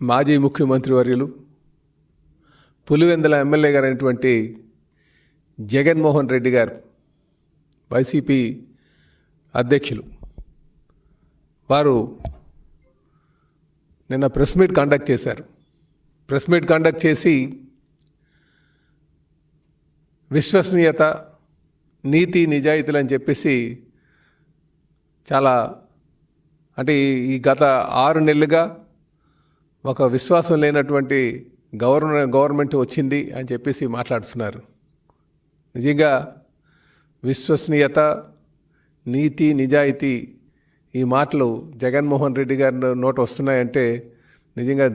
మాజీ ముఖ్యమంత్రి వర్యులు పులివెందుల ఎమ్మెల్యే గారైనటువంటి జగన్మోహన్ రెడ్డి గారు వైసీపీ అధ్యక్షులు వారు నిన్న ప్రెస్ మీట్ కండక్ట్ చేశారు. ప్రెస్ మీట్ కండక్ట్ చేసి విశ్వసనీయత, నీతి, నిజాయితీలు అని చెప్పేసి చాలా అంటే ఈ గత 6 నెలలుగా ఒక విశ్వాసం లేనటువంటి గవర్నమెంట్ వచ్చింది అని చెప్పేసి మాట్లాడుతున్నారు. నిజంగా విశ్వసనీయత, నీతి, నిజాయితీ ఈ మాటలు జగన్మోహన్ రెడ్డి గారి నోట వస్తున్నాయంటే నిజంగా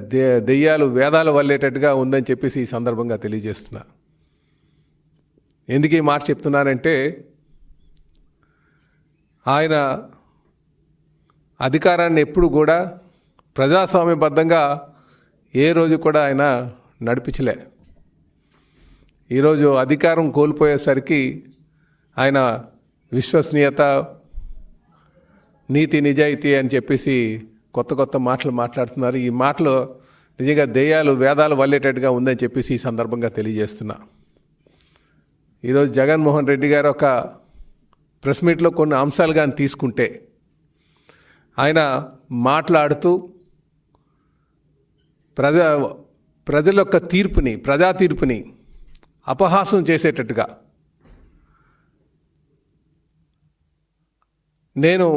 దెయ్యాలు వేదాలు వల్లేటట్టుగా ఉందని చెప్పేసి ఈ సందర్భంగా తెలియజేస్తున్నా. ఎందుకు ఈ మాట చెప్తున్నానంటే ఆయన అధికారాన్ని ఎప్పుడు కూడా ప్రజాస్వామ్యబద్ధంగా ఏ రోజు కూడా ఆయన నడిపించలే. ఈరోజు అధికారం కోల్పోయేసరికి ఆయన విశ్వసనీయత, నీతి, నిజాయితీ అని చెప్పేసి కొత్త మాటలు మాట్లాడుతున్నారు. ఈ మాటలు నిజంగా దెయ్యాలు వేదాలు వల్లేటట్టుగా ఉందని చెప్పేసి ఈ సందర్భంగా తెలియజేస్తున్నా. ఈరోజు జగన్మోహన్ రెడ్డి గారు ఒక ప్రెస్ మీట్లో కొన్ని అంశాలు కానీ తీసుకుంటే ఆయన మాట్లాడుతూ ప్రజల యొక్క ప్రజా తీర్పుని అపహాసం చేసేటట్టుగా, నేను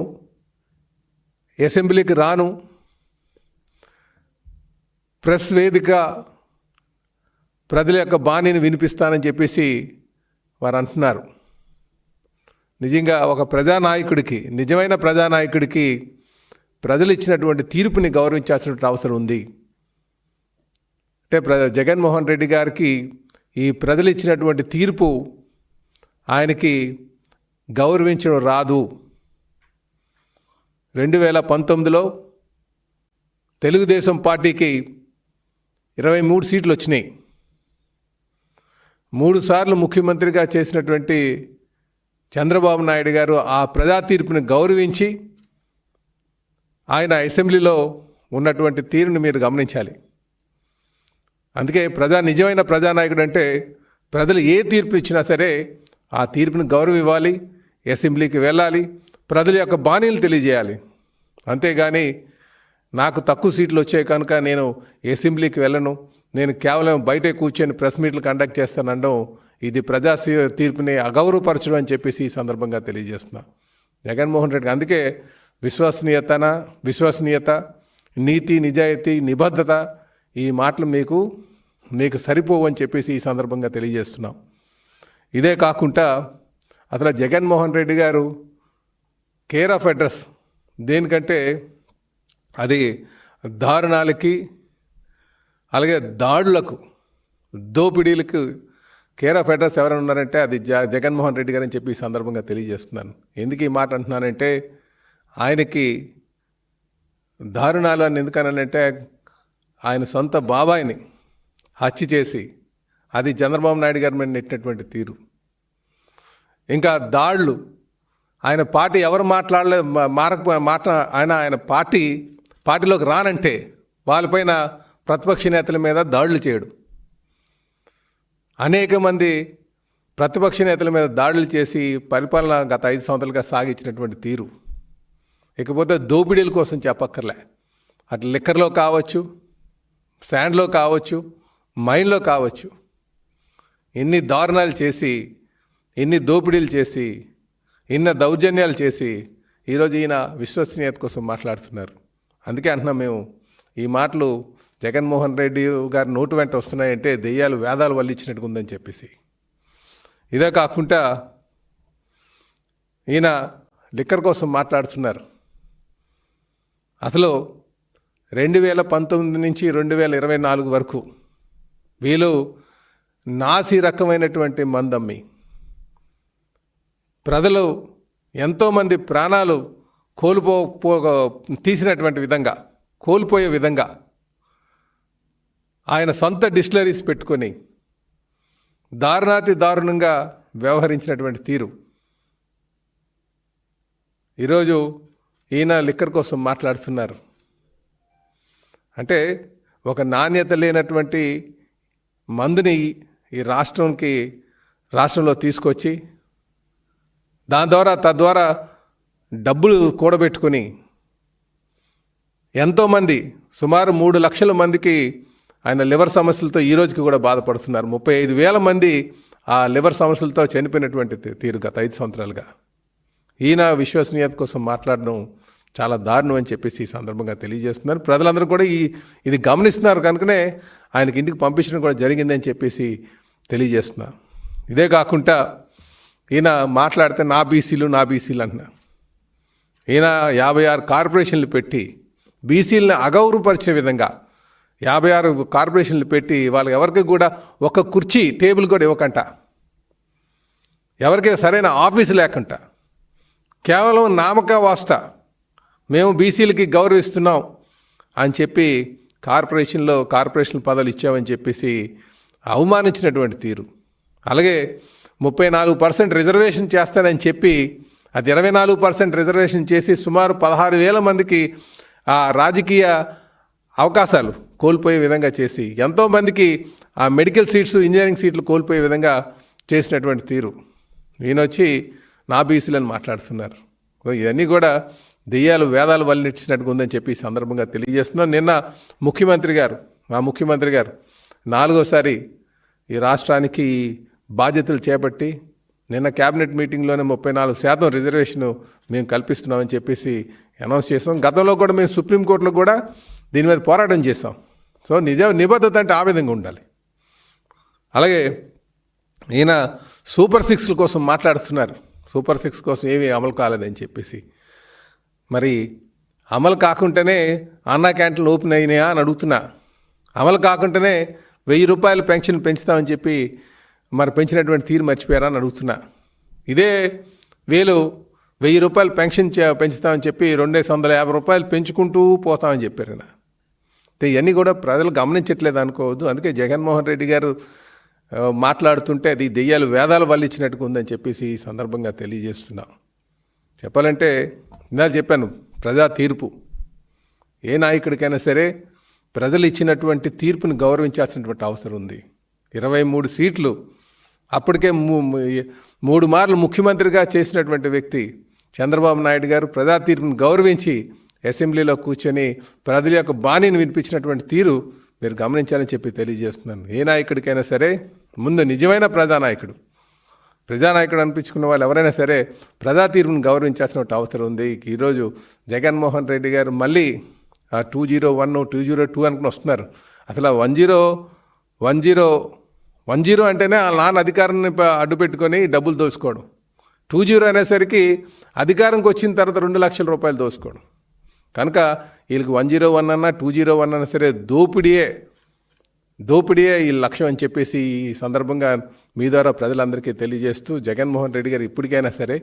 అసెంబ్లీకి రాను, ప్రెస్ వేదిక ప్రజల యొక్క బాణీని వినిపిస్తానని చెప్పేసి వారు అంటున్నారు. నిజంగా ఒక ప్రజానాయకుడికి, నిజమైన ప్రజానాయకుడికి ప్రజలు ఇచ్చినటువంటి తీర్పుని గౌరవించాల్సిన అవసరం ఉంది. అంటే జగన్మోహన్ రెడ్డి గారికి ఈ ప్రజలు ఇచ్చినటువంటి తీర్పు ఆయనకి గౌరవించడం రాదు. 2019లో తెలుగుదేశం పార్టీకి 23 సీట్లు వచ్చినాయి. 3 సార్లు ముఖ్యమంత్రిగా చేసినటువంటి చంద్రబాబు నాయుడు గారు ఆ ప్రజా తీర్పుని గౌరవించి ఆయన అసెంబ్లీలో ఉన్నటువంటి తీరుని మీరు గమనించాలి. అందుకే నిజమైన ప్రజానాయకుడు అంటే ప్రజలు ఏ తీర్పు ఇచ్చినా సరే ఆ తీర్పుని గౌరవం ఇవ్వాలి, అసెంబ్లీకి వెళ్ళాలి, ప్రజల యొక్క బాణీలు తెలియజేయాలి. అంతేగాని నాకు తక్కువ సీట్లు వచ్చాయి కనుక నేను అసెంబ్లీకి వెళ్ళను, నేను కేవలం బయటే కూర్చొని ప్రెస్ మీట్లు కండక్ట్ చేస్తానడం ఇది ప్రజా తీర్పుని అగౌరవపరచడం అని చెప్పేసి ఈ సందర్భంగా తెలియజేస్తున్నా. జగన్మోహన్ రెడ్డి అందుకే విశ్వసనీయత, నీతి, నిజాయితీ, నిబద్ధత ఈ మాటలు మీకు సరిపోవని చెప్పేసి ఈ సందర్భంగా తెలియజేస్తున్నాం. ఇదే కాకుండా అసలు జగన్మోహన్ రెడ్డి గారు కేర్ ఆఫ్ అడ్రస్ దేనికంటే అది దారుణాలకి, అలాగే దాడులకు, దోపిడీలకు కేర్ ఆఫ్ అడ్రస్ ఎవరైనా ఉన్నారంటే అది జగన్మోహన్ రెడ్డి గారని చెప్పి ఈ సందర్భంగా తెలియజేస్తున్నాను. ఎందుకు ఈ మాట అంటున్నానంటే ఆయనకి దారుణాలు అని ఎందుకనంటే ఆయన సొంత బాబాయిని హత్య చేసి అది చంద్రబాబు నాయుడు గారి మీద నెట్టినటువంటి తీరు. ఇంకా దాడులు, ఆయన పార్టీ ఎవరు ఆయన పార్టీలోకి రానంటే వాళ్ళపైన ప్రతిపక్ష నేతల మీద దాడులు చేయడం, అనేక మంది ప్రతిపక్ష నేతల మీద దాడులు చేసి పరిపాలన గత 5 సంవత్సరాలుగా సాగించినటువంటి తీరు. ఇకపోతే దోపిడీల కోసం చెప్పక్కర్లే, అటు లిక్కర్లో కావచ్చు, శాండ్లో కావచ్చు, మైన్లో కావచ్చు, ఎన్ని దారుణాలు చేసి, ఎన్ని దోపిడీలు చేసి, ఎన్ని దౌర్జన్యాలు చేసి ఈరోజు ఈయన విశ్వసనీయత కోసం మాట్లాడుతున్నారు. అందుకే అంటున్నాం మేము, ఈ మాటలు జగన్మోహన్ రెడ్డి గారి నోటు వెంట వస్తున్నాయంటే దెయ్యాలు వేదాలు వల్లించినట్టుగా ఉందని చెప్పేసి. ఇదే కాకుండా ఈయన లిక్కర్ కోసం మాట్లాడుతున్నారు. అసలు 2019 నుంచి 2024 వరకు వీళ్ళు నాసి రకమైనటువంటి మందమ్మి ప్రజలు ఎంతోమంది ప్రాణాలు కోల్పోయే విధంగా ఆయన సొంత డిస్టిలరీస్ పెట్టుకొని దారుణంగా వ్యవహరించినటువంటి తీరు. ఈరోజు ఈయన లిక్కర్ కోసం మాట్లాడుతున్నారు. అంటే ఒక నాణ్యత లేనటువంటి మందుని ఈ రాష్ట్రంలో తీసుకొచ్చి తద్వారా డబ్బులు కూడబెట్టుకొని ఎంతోమంది సుమారు 3 లక్షల మందికి ఆయన లివర్ సమస్యలతో ఈ రోజుకి కూడా బాధపడుతున్నారు. 35,000 మంది ఆ లివర్ సమస్యలతో చనిపోయినటువంటి తీరు గత 5 సంవత్సరాలుగా. ఈయన విశ్వసనీయత కోసం మాట్లాడడం చాలా దారుణం అని చెప్పేసి ఈ సందర్భంగా తెలియజేస్తున్నారు. ప్రజలందరూ కూడా ఇది గమనిస్తున్నారు కనుకనే ఆయనకి ఇంటికి పంపించడం కూడా జరిగిందని చెప్పేసి తెలియజేస్తున్నారు. ఇదే కాకుండా ఈయన మాట్లాడితే నా బీసీలు అంటున్నా. ఈయన 56 కార్పొరేషన్లు పెట్టి బీసీలను అగౌరవపరిచే విధంగా 56 కార్పొరేషన్లు పెట్టి వాళ్ళకి ఎవరికి కూడా ఒక కుర్చీ టేబుల్ కూడా ఇవ్వకంట, ఎవరికి సరైన ఆఫీసు లేకుండా కేవలం నామక వాస్తా మేము బీసీలకి గౌరవిస్తున్నాం అని చెప్పి కార్పొరేషన్ పదవులు ఇచ్చామని చెప్పేసి అవమానించినటువంటి తీరు. అలాగే 34% రిజర్వేషన్ చేస్తానని చెప్పి అది 24% రిజర్వేషన్ చేసి సుమారు 16,000 మందికి ఆ రాజకీయ అవకాశాలు కోల్పోయే విధంగా చేసి ఎంతోమందికి ఆ మెడికల్ సీట్స్, ఇంజనీరింగ్ సీట్లు కోల్పోయే విధంగా చేసినటువంటి తీరు. ఈయనొచ్చి నా బీసీలని మాట్లాడుతున్నారు. ఇవన్నీ కూడా దెయ్యాలు వేదాలు వల్లించినట్టుగా ఉందని చెప్పి ఈ సందర్భంగా తెలియజేస్తున్నాను. నిన్న మా ముఖ్యమంత్రి గారు 4వసారి ఈ రాష్ట్రానికి బాధ్యతలు చేపట్టి నిన్న క్యాబినెట్ మీటింగ్లోనే 34% రిజర్వేషన్ మేము కల్పిస్తున్నామని చెప్పేసి అనౌన్స్ చేసాం. గతంలో కూడా మేము సుప్రీంకోర్టులో కూడా దీని మీద పోరాటం చేసాం. సో నిబద్ధత అంటే ఆ విధంగా ఉండాలి. అలాగే ఈయన సూపర్ 6 కోసం మాట్లాడుతున్నారు. సూపర్ 6 కోసం ఏమీ అమలు కాలేదని చెప్పేసి. మరి అమలు కాకుండానే అన్నా క్యాంటీన్లు ఓపెన్ అయినాయా అని అడుగుతున్నా. అమలు కాకుండానే 1,000 రూపాయలు పెన్షన్ పెంచుతామని చెప్పి మరి పెంచినటువంటి తీరు మర్చిపోయారా అని అడుగుతున్నా. ఇదే 1,000 రూపాయలు పెన్షన్ పెంచుతామని చెప్పి 250 రూపాయలు పెంచుకుంటూ పోతామని చెప్పారు. ఇవన్నీ కూడా ప్రజలు గమనించట్లేదు అనుకోవద్దు. అందుకే జగన్మోహన్ రెడ్డి గారు మాట్లాడుతుంటే అది దెయ్యాలు వేదాలు వల్లించినట్టుగా ఉందని చెప్పేసి ఈ సందర్భంగా తెలియజేస్తున్నాం. చెప్పాలంటే ఇందాక చెప్పాను, ప్రజా తీర్పు ఏ నాయకుడికైనా సరే ప్రజలు ఇచ్చినటువంటి తీర్పుని గౌరవించాల్సినటువంటి అవసరం ఉంది. 23 సీట్లు అప్పటికే 3 మార్లు ముఖ్యమంత్రిగా చేసినటువంటి వ్యక్తి చంద్రబాబు నాయుడు గారు ప్రజా తీర్పుని గౌరవించి అసెంబ్లీలో కూర్చొని ప్రజల యొక్క బాణీని వినిపించినటువంటి తీరు మీరు గమనించాలని చెప్పి తెలియజేస్తున్నాను. ఏ నాయకుడికైనా సరే ముందు నిజమైన ప్రజానాయకుడు అనిపించుకున్న వాళ్ళు ఎవరైనా సరే ప్రజా తీర్పును గౌరవించాల్సిన అవసరం ఉంది. ఈరోజు జగన్మోహన్ రెడ్డి గారు మళ్ళీ 201, 202 అనుకుని వస్తున్నారు. అసలు 10 అంటేనే ఆ నాన్న అధికారాన్ని అడ్డు పెట్టుకొని డబ్బులు దోచుకోవడం. 20 అనేసరికి అధికారంకి వచ్చిన తర్వాత 2 లక్షల రూపాయలు దోచుకోవడం. కనుక వీళ్ళకి 101 అన్నా 201 అన్నా సరే దోపిడీయే ఈ లక్ష్యం అని చెప్పేసి ఈ సందర్భంగా మీ ద్వారా ప్రజలందరికీ తెలియజేస్తూ, జగన్మోహన్ రెడ్డి గారు ఇప్పటికైనా సరే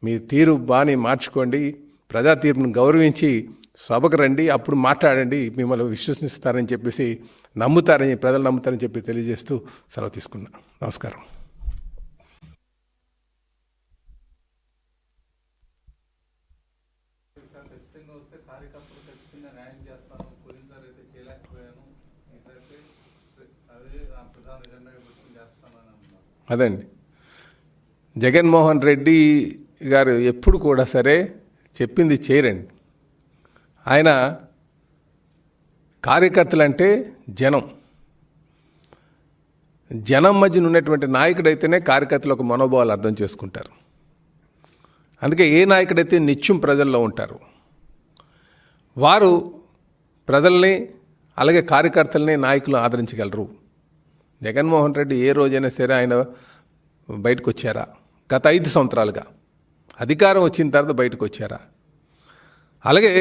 మీ తీరు బాని మార్చుకోండి, ప్రజా తీర్పును గౌరవించి సభకు రండి, అప్పుడు మాట్లాడండి, మిమ్మల్ని విశ్వసిస్తారని చెప్పేసి ప్రజలు నమ్ముతారని చెప్పి తెలియజేస్తూ సెలవు తీసుకున్నాను. నమస్కారం. అదండి, జగన్మోహన్ రెడ్డి గారు ఎప్పుడు కూడా సరే చెప్పింది చేయరండి. ఆయన కార్యకర్తలంటే జనం మధ్యన ఉన్నటువంటి నాయకుడైతేనే కార్యకర్తలు ఒక మనోభావాలు అర్థం చేసుకుంటారు. అందుకే ఏ నాయకుడైతే నిత్యం ప్రజల్లో ఉంటారు వారు ప్రజల్ని అలాగే కార్యకర్తల్ని నాయకులు ఆదరించగలరు. జగన్మోహన్ రెడ్డి ఏ రోజైనా సరే ఆయన బయటకు వచ్చారా? గత 5 సంవత్సరాలుగా అధికారం వచ్చిన తర్వాత బయటకు వచ్చారా? అలాగే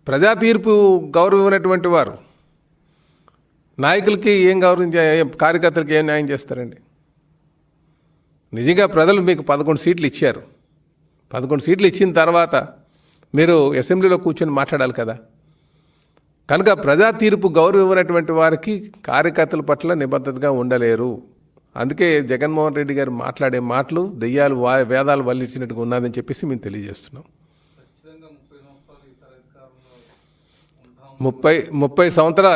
ప్రజా తీర్పు గౌరవమైనటువంటి వారు నాయకులకి ఏం కార్యకర్తలకి ఏం న్యాయం చేస్తారండి? నిజంగా ప్రజలు మీకు 11 సీట్లు ఇచ్చారు. 11 సీట్లు ఇచ్చిన తర్వాత మీరు అసెంబ్లీలో కూర్చొని మాట్లాడాలి కదా. కనుక ప్రజా తీర్పు గౌరవమైనటువంటి వారికి కార్యకర్తల పట్ల నిబద్ధతగా ఉండలేరు. అందుకే జగన్మోహన్ రెడ్డి గారు మాట్లాడే మాటలు దెయ్యాలు వేదాలు వల్లించినట్టుగా ఉన్నదని చెప్పేసి మేము తెలియజేస్తున్నాం. 30 సంవత్సరాలు